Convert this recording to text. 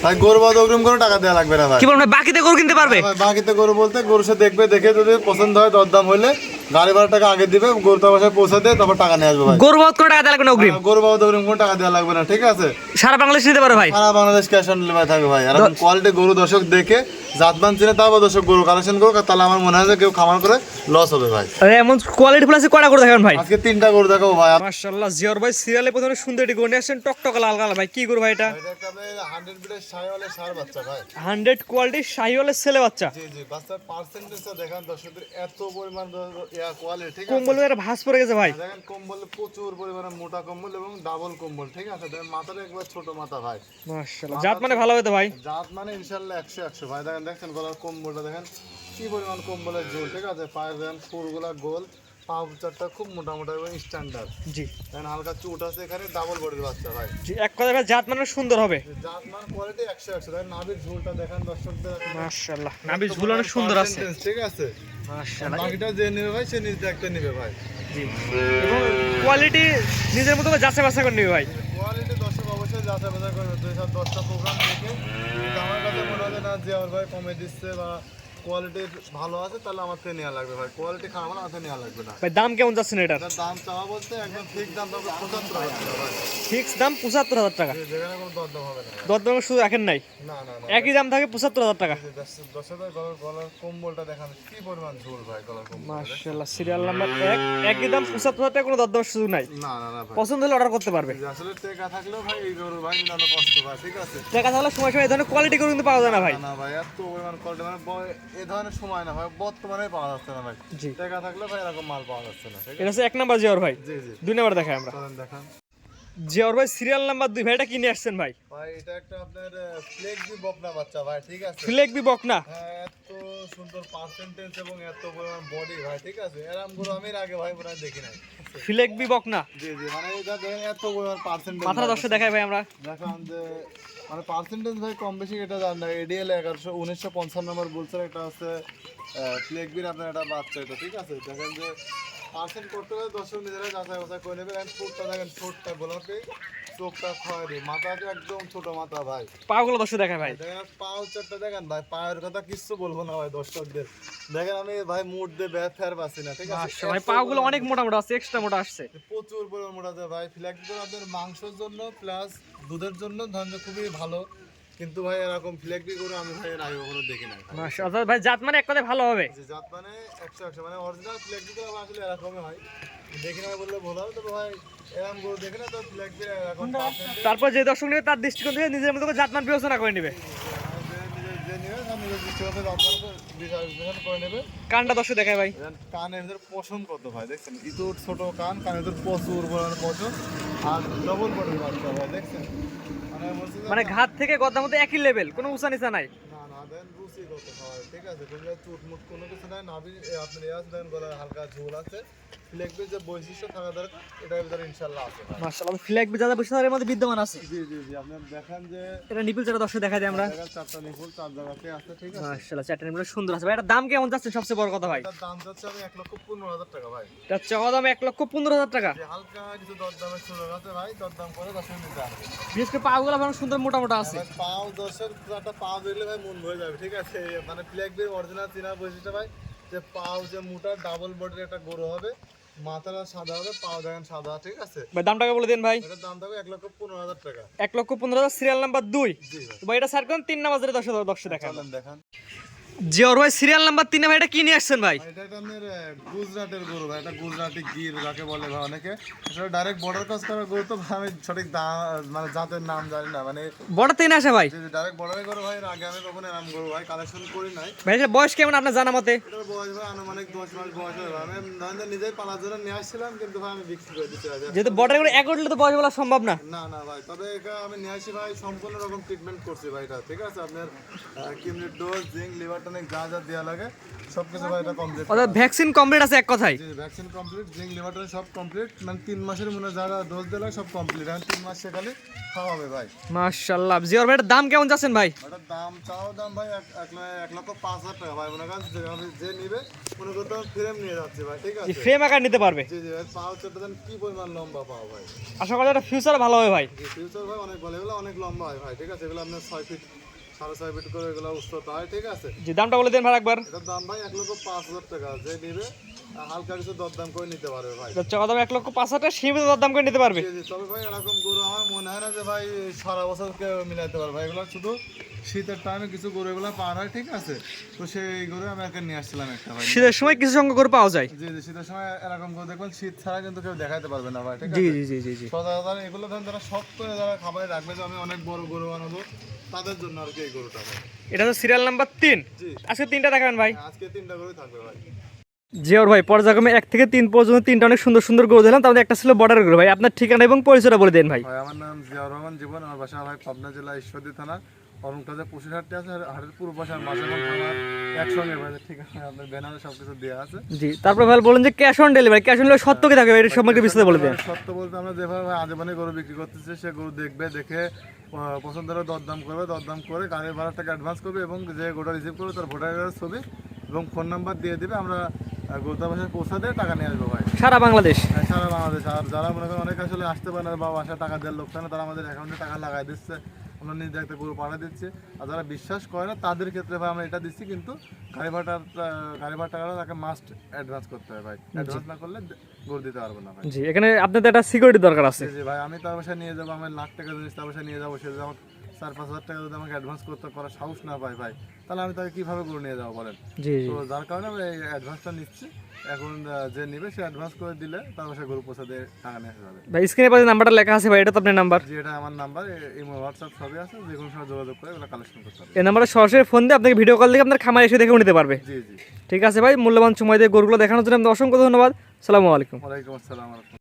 ভাই গরু বাদ অগ্রিম কোনো টাকা দেওয়া লাগবে না ভাই। কি বলেন ভাই, বাকিতে গরু কিনতে পারবে? ভাই বাকিতে গরু বলতে গরু সে দেখবে, দেখে যদি পছন্দ হয় দরদাম হলে গাড়ি ভাড়া টাকা আগে দিবে, গরু তো বাসায় পৌঁছে দেয়, তারপর টাকা নিয়ে আসবে ভাই। গরু বাদ কোনো টাকা দেওয়া লাগবে না অগ্রিম? গরু বাদ অগ্রিম কোনো টাকা দেওয়া লাগবে না, ঠিক আছে? সারা বাংলাদেশ নিতে পারে ভাই? সারা বাংলাদেশ ক্যাশ অন ডেলিভারি থাকবে ভাই। আর এখন কোয়ালিটি গরু দর্শক দেখে জাতমান চিনে তারপর দর্শক গরু কালেকশন করুক, তাহলে আমার মনে হয় যে কেউ খামার করে লস হবে ভাই। এমন কোয়ালিটি প্লাসে কয়টা গরু দেখাবেন ভাই? আজকে 3টা গরু দেখাবো ভাই। মাশাআল্লাহ, জিয়র ভাই সিরিয়ালে প্রথমে সুন্দর একটি গরু নিয়ে আসছেন, টকটক লাল কালার। ভাই কি গরু ভাই এটা? এটা একটা 100 বিটের শাহিওয়ালের ষাঁড় বাচ্চা ভাই। 100 কোয়ালিটির শাহিওয়ালের ছেলে বাচ্চা। জি জি, বাচ্চার পার্সেন্টেজটা দেখেন দর্শকদের, এত পরিমাণ কোয়ালিটি, ঠিক আছে? কম্বলের ভাঁজ পড়ে গেছে ভাই। দেখেন কম্বল প্রচুর পরিমাণে মোটা কম্বল এবং ডাবল কম্বল, ঠিক আছে? দেখেন মাথাটা একবার ছোট মাথা ভাই। মাশাআল্লাহ, জাত মানে ভালো হবে তো ভাই? জাত মানে ইনশাআল্লাহ 100 ভাই। দেখেন দেখছেন গলার কম্বলটা দেখেন কি পরিমাণ কম্বলের ঝোল, ঠিক আছে? পায়ের দেখেন ফুলগুলা গোল, পা চারটা খুব মোটা মোটা এবং স্ট্যান্ডার্ড। জি দেখেন হালকা চুট আছে এখানে, ডাবল বডির বাচ্চা ভাই। জি, এক কথায় ভাই জাত মানে সুন্দর হবে। জাত মান কোয়ালিটি 100 দেখেন নাভির ঝোলটা দেখেন দর্শকদের, মাশাআল্লাহ, নাভি ঝুল অনেক সুন্দর আছে। ঠিক আছে? মাশাআল্লাহ, বাকিটা যে নেবে ভাই সে নিজে একটা নেবে ভাই। জি। এবং কোয়ালিটি নিজের মতো করে যাচাই বাছাই করে নেবে ভাই। কোয়ালিটি দর্শক অবশ্যই যাচাই বাছাই করবে। 2-10টা প্রোগ্রাম দেখে যদি আমার কাছে মনে হয় না যে আমার ভাই কমে দিচ্ছে বা কোয়ালিটি ভালো আছে, তাহলে আমার থেকে নেওয়া লাগবে ভাই। কোয়ালিটি খারাপ হলে আমার থেকে নেওয়া লাগবে না। ভাই দাম কেমন যাচ্ছে এটার? এটার দাম চাওয়া বলতে একদম ঠিক দাম পাবে 75,000 টাকা ভাই। ফিক্স দাম 75,000 টাকা। যেখানে কোনো দরদাম হবে না ভাই। দরদামের শুধু রাখেন নাই? না না না, একই দাম থাকে 75,000 টাকা। দর্শকদের গলার কম্বলটা দেখান কি পরিমাণ ঝোল ভাই গলার কম্বল। মাশাআল্লাহ, সিরিয়াল নাম্বার 1, একই দাম 75,000 টাকা, কোনো দরদামের সুযোগ নাই। না না না ভাই, পছন্দ হলে অর্ডার করতে পারবে। আসলে টাকা থাকলেও ভাই এই গরু ভাই মিলানো কষ্ট ভাই, ঠিক আছে? টাকা তাহলে সময় সময় এই ধরনের কোয়ালিটি গরু কিন্তু পাওয়া যায় না ভাই। না না ভাই, এত পরিমাণ কোয়ালিটি মানে এই ধরনের সময় না ভাই, বর্তমানে পাওয়া যাচ্ছে না ভাই। জি, টাকা থাকলে ভাই এরকম মাল পাওয়া যাচ্ছে না, ঠিক এটা আছে? হচ্ছে 1 নাম্বার জিওর ভাই। জি জি, 2 নাম্বার দেখাই আমরা। চলেন দেখান জিওর ভাই সিরিয়াল নাম্বার 2, ভাই এটা কিনে আসছেন ভাই? ভাই। এটা একটা আপনার ফ্লেক্সি বকনা বাচ্চা ভাই, ঠিক আছে? ফ্লেক বি বকনা। হ্যাঁ, এত সুন্দর পার্সেন্টেজ এবং এত পরিমাণ বডি ভাই, ঠিক আছে? এরকম গরু আমি এর আগে ভাই পুরো দেখি নাই। ফ্লেক বি বকনা। জি জি, মানে এটা দেখেন এত পরিমাণ পার্সেন্টেজ। মাথাটা দর্শক দেখাই ভাই আমরা। দেখান যে মানে পার্সেন্টেজ ভাই কম বেশি এটা জান না। এডিএল 1955 নম্বর বলছে, এটা হচ্ছে ফ্লেকবির আপনার একটা বাচ্চা এটা, ঠিক আছে? দেখেন যে পার্সেন্ট করতে গেলে দর্শক নিজেরা যাচাই বাছাই করে নেবে। ঠোঁটটা দেখেন, ঠোঁটটা গোলাপি, চোখটা খয়েরি, মাথাটা একদম ছোট মাথা ভাই। পাগুলো দর্শক দেখাই ভাই। দেখেন পাও চারটা দেখেন ভাই, পায়ের কথা কিচ্ছু বলবো না ভাই দর্শকদের। দেখেন আমি ভাই মুড দিয়ে ব্যাট ফেয়ার পাচ্ছি না, ঠিক আছে? মাশাআল্লাহ, ভাই পাগুলো অনেক মোটা মোটা আছে, এক্সট্রা মোটা আসছে। প্রচুর পরিমাণ মোটা আছে ভাই। ফ্লেক্সিবল আপনার মাংসের জন্য প্লাস দুধের জন্য ধরেন যে খুবই ভালো, কিন্তু ভাই এরকম ফ্লেক্সি করে আমি ভাই এর আগে কখনো দেখি নাই। মাশাআল্লাহ ভাই, জাত মানে এক কথায় ভালো হবে। যে জাত মানে 100 মানে অরিজিনাল ফ্লেক্সি করে আসলে এরকমই হয়। দেখি না বললে ভুল হবে, তবে ভাই এরকম গরু দেখে না তো ফ্লেক্সি এরকম পার্সেন্ট তারপর যে দর্শক নেবে তার দৃষ্টিকোণ থেকে নিজের মতো করে জাতমান বিবেচনা করে নেবে। যে নিবে তার নিজের দৃষ্টিগত বিশ্লেষণ করে নেবে। কানটা দর্শক দেখাই ভাই। কানের ভিতর পশম কত ভাই দেখছেন, ইঁদুর ছোট কান, কানের ভিতর প্রচুর পরিমাণে পশম আর ডবল বডির বাচ্চা ভাই, দেখছেন? মানে বলছি যে মানে ঘাট থেকে গদ্দার মধ্যে একই লেভেল, কোনো উঁচা নিচা নাই। না না দেন রুচি কত হয়, ঠিক আছে? কোনো চুটমুট কোনো কিছু নাই। নাভি আপনার ইয়াস দেন, গলার হালকা ঝোল আছে। ফ্লেক্সির যে বৈশিষ্ট্য থাকা দরকার এটার ভিতরে ইনশাল্লাহ আছে ভাই। মাশাআল্লাহ, ফ্ল্যাগ বি যাদের বসে এর মধ্যে বিদ্যমান আছে। জি জি জি, আপনি দেখেন যে এটা নিপিল চারটা দর্শক দেখাই দিই আমরা। দেখেন চারটা নিপুল চার জায়গাতে আছে, ঠিক আছে? মাশাআল্লাহ, চারটা নিপিল সুন্দর আছে ভাই। এটা দাম কেমন যাচ্ছে সবচেয়ে বড় কথা ভাই? এটার দাম যাচ্ছে আমি 1,15,000 টাকা ভাই। এটা চাওয়া দাম 1,15,000 টাকা। যে হালকা কিছু দরদামের সুযোগ আছে ভাই, দরদাম করে দর্শক নিতে আসবে। বিশেষ করে পাগুলো ভালো সুন্দর মোটা মোটা আছে। ভাই পাও দর্শক একটা পাও দিলে ভাই মন ভরে যাবে, ঠিক আছে? মানে ফ্ল্যাগবির অরিজিনাল চিনা বৈশিষ্ট্য ভাই, যে পাও যে মোটা ডাবল বডির একটা গরু হবে, মাথাটা সাদা হবে, পাও দেখেন সাদা, ঠিক আছে? ভাই দামটাকে বলে দিন ভাই। এটার দাম থাকবে 1,15,000 টাকা। 1,15,000, সিরিয়াল নাম্বার 2। জি ভাই, ভাই এটা স্যার কোন 3 নাম্বার ধরে দর্শক দেখাই। চলেন দেখান। জিওর ভাই সিরিয়াল নাম্বার 3 ভাই এটা কি নিয়ে আসছেন ভাই? এটা একটা আপনার গুজরাটের গরু ভাই, এটা গুজরাটি গির যাকে বলে ভাই অনেকে। এটা ডাইরেক্ট বর্ডার ক্রস করা গরু, তো ভাই আমি সঠিক মানে জাতের নাম জানি না। মানে বড় থেকে আসে ভাই? ডাইরেক্ট বর্ডারে গরু ভাই, এর আগে আমি কখনো এরকম গরু ভাই কালেকশন করি নাই। ভাই এটার বয়স কেমন আপনার জানা মতে? এটার বয়স ভাই আনুমানিক 10 মাস বয়স হবে ভাই। আমি ধরেন নিজেই পালার জন্য নিয়ে আসছিলাম, কিন্তু ভাই আমি বিক্রি করে দিতে হবে। যেহেতু বর্ডার করে এক উঠলে তো বয়স বলা সম্ভব না। না না ভাই, তবে এটা আমি নিয়ে আসি ভাই, সম্পূর্ণ রকম ট্রিটমেন্ট করছি ভাই এটা, ঠিক আছে? আপনার কিডনির ডোজ, জিঙ্ক, লিভার টন টনিক যা যা দেওয়া লাগে সব কিছু ভাই এটা কমপ্লিট। অর্থাৎ ভ্যাকসিন কমপ্লিট আছে এক কথায়। জি vaccine complete, zinc liver tonic সব কমপ্লিট, মানে 3 মাসের মধ্যে যারা ডোজ দিলে সব কমপ্লিট, এখন 3 মাস সেখানে খাওয়া হবে ভাই। মাশাআল্লাহ জিওর ভাই, এটার দাম কেমন যাচ্ছেন ভাই? ওটার দাম চাও দাম ভাই 1,05,000 টাকা ভাই। মনে করেন যে নিবে মনে করতে ফ্রেম নিয়ে যাচ্ছে ভাই, ঠিক আছে? ফ্রেম আকার নিতে পারবে। জি জি ভাই, পাও চোদ্দ দেন কি পরিমাণ লম্বা পাও ভাই। আশা করি এটা ফিউচার ভালো হবে ভাই। ফিউচার ভাই অনেক ভালো, এগুলো অনেক লম্বা হয় ভাই, ঠিক আছে? এগুলো আপনার 6 ফিট 6.5 ফিট করে এগুলো উচ্চতা হয়, ঠিক আছে? জি দামটা বলে দেন ভাই একবার। এটার দাম ভাই 1,05,000 টাকা। যে নিবে হালকা কিছু দরদাম করে নিতে পারবে ভাই। এটা চাওয়া দাম 1,05,000 টাকা, সীমিত দাম করে নিতে পারবে। জি জি, তবে ভাই এরকম গরু আমার মনে হয় না যে ভাই সারা বছর কেউ মিলাইতে পারবে ভাই। এগুলো শুধু শীতের টাইমে কিছু গরু এগুলো পার হয়, ঠিক আছে? তো সেই গরু আমি একটা নিয়ে আসছিলাম একটা ভাই। শীতের সময় কিছু সংখ্যক গরু পাওয়া যায়। জি জি, শীতের সময় এরকম গরু দেখবেন শীত ছাড়া কিন্তু কেউ দেখাইতে পারবে না ভাই, ঠিক জি আছে? জি জি জি জি। সচরাচর এগুলো ধরেন যারা শক্ত করে যারা খাবারে রাখবে যে আমি অনেক বড় গরু বানাবো, তাদের জন্য আর কি এই গরুটা ভাই। এটা তো সিরিয়াল নাম্বার 3। জি আজকে 3টা দেখাবেন ভাই। আজকে 3টা গরুই থাকবে ভাই। জিওর ভাই, পর্যায়ক্রমে 1 থেকে 3 পর্যন্ত 3টা অনেক সুন্দর সুন্দর গরু দিলাম, তার মধ্যে একটা ছিল বর্ডার গরু ভাই। আপনার ঠিকানা এবং পরিচয়টা বলে দেন ভাই। ভাই আমার নাম জিয়াউর রহমান জীবন, আমার বাসা ভাই পাবনা জেলা ঈশ্বরদী থানা অরুণকাজে পশুর হাটটি আছে, আর হাটের পূর্ব পাশে মাসাগঞ্জ থানা একসঙ্গে ভাই, ঠিক আছে? আপনার ব্যানারে সবকিছু দেওয়া আছে। জি, তারপর ভাই বলেন যে cash on delivery, cash on delivery সত্য কি থাকবে এর সম্পর্কে বিস্তারিত বলে দেন। সত্য বলতে আমরা যেভাবে ভাই আজীবনে গরু বিক্রি করতেছি, সে গরু দেখবে, দেখে পছন্দ হলে দরদাম করবে, দরদাম করে গাড়ি ভাড়া টাকা অ্যাডভান্স করবে এবং যে গরুটা রিসিভ করবে তার ভোটার কার্ডের ছবি এবং ফোন নাম্বার দিয়ে দিবে, আমরা গরুটার বাসায় পৌঁছা দিয়ে টাকা নিয়ে আসবো ভাই। সারা বাংলাদেশ। হ্যাঁ, সারা বাংলাদেশ। আর যারা মনে করেন অনেক আসলে আসতে পারে না বা বাসায় টাকা দেওয়ার লোক থাকে না, তারা আমাদের অ্যাকাউন্টে টাকা লাগাই দিচ্ছে, আমরা নিজে একটা গরু পাঠা দিচ্ছি। আর যারা বিশ্বাস করে না তাদের ক্ষেত্রে ভাই আমরা এটা দিচ্ছি, কিন্তু গাড়ি ভাড়া টাকাটা তাকে মাস্ট অ্যাডভান্স করতে হবে ভাই। অ্যাডভান্স না করলে গরু দিতে পারবো না ভাই। জি, এখানে আপনাদের একটা সিকিউরিটি দরকার আছে। জি জি ভাই, আমি তার বাসায় নিয়ে যাবো, আমি লাখ টাকা জিনিস তার বাসায় নিয়ে যাবো, সে যদি আমাকে 4-5 হাজার টাকা যদি আমাকে অ্যাডভান্স করতে করার সাহস না পাই ভাই, তাহলে আমি তাকে কিভাবে গরু নিয়ে যাবো বলেন? জি জি। তো যার কারণে আমি এই অ্যাডভান্সটা নিচ্ছি। এখন যে নিবে সে অ্যাডভান্স করে দিলে তার বাসায় গরু পৌঁছে দিয়ে টাকা নিয়ে আসা যাবে। ভাই স্ক্রিনে পাশে নাম্বারটা লেখা আছে ভাই, এটা তো আপনার নাম্বার। জি এটা আমার নাম্বার, ইমো হোয়াটসঅ্যাপ সবই আছে, যে কোনো সময় যোগাযোগ করে এগুলো কালেকশন করতে হবে। এই নাম্বারে সরাসরি ফোন দিয়ে আপনাকে ভিডিও কল দিয়ে আপনার খামারে এসে দেখেও নিতে পারবে। জি জি, ঠিক আছে ভাই, মূল্যবান সময় দিয়ে গরুগুলো দেখানোর জন্য আপনাকে অসংখ্য ধন্যবাদ। আসসালামু আলাইকুম। ওয়ালাইকুম আসসালাম।